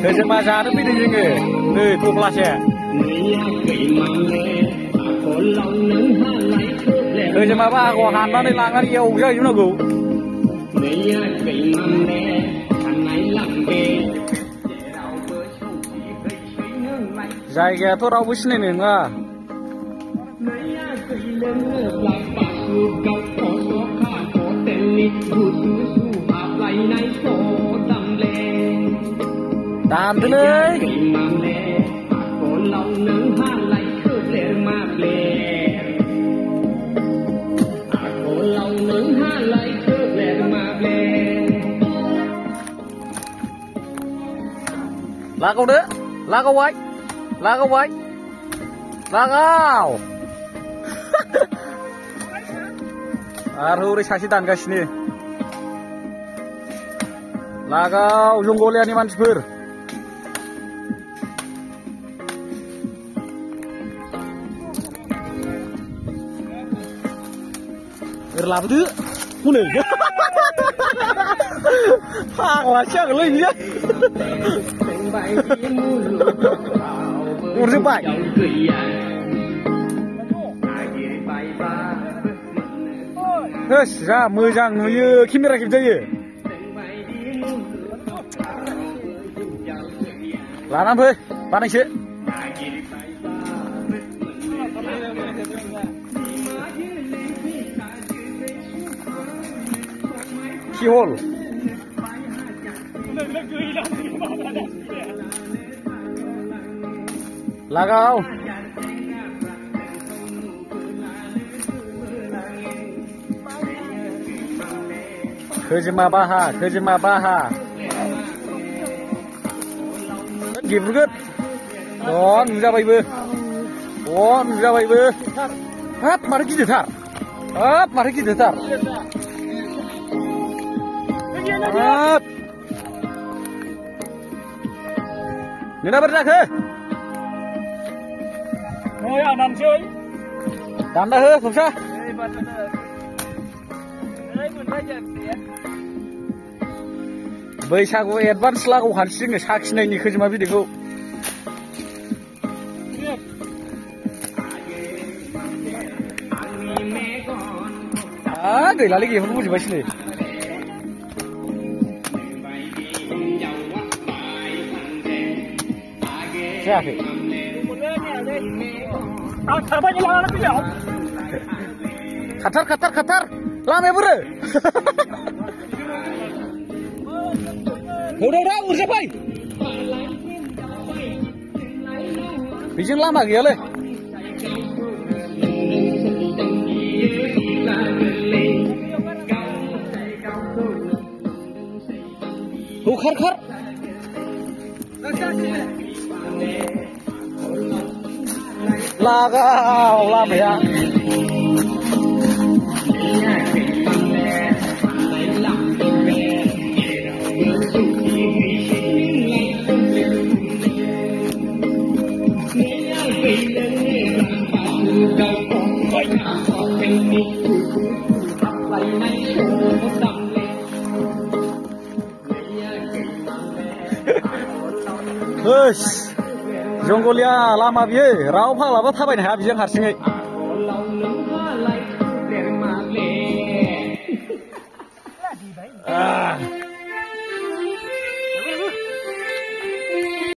Khejima जानो फैदों जोङो नै थफ्लासे खैजोमा बाहागोआव हाननानै लांनानै एवजाहैनांगौ जायगायाथ' रावबो सिनायनाय नङा दानदोलै लागावदो लागावबाय लागावबाय लागाव आरो हरै सासे दानगासिनो लागाव जंगलियानि मानसिफोर लाबोदो हनै फाग्लासो आगोलै बियो अरजोब्बाय होस जा मोजां नुयो केमेरा खेबजायो लानानै फै बानायसो Kihol. Lagau. Khejima baha, khejima baha. Gibrugut. Oh, nujabayबो. Oh, nujabayबो. Hap, mari गिदिरथार. Hap, mari गिदिरथार. Hap. Nina berjaga. Oh ya, dan cuy. Dan dah, susah. बैसागु एडभान्स लागाव हानसि जोङो साखिनायनि खैजोमा बिदैखौ गैलालै गेमखौ बुजिबायसो नै जायाखै खाथार खाथार खाथार लामाया बोरो उdah urjabai bijing lama gile khar khar lagau lama ya Hus, jonggolia lama biye, rau pala ba थाबायनो हाया बिजों हारसिङै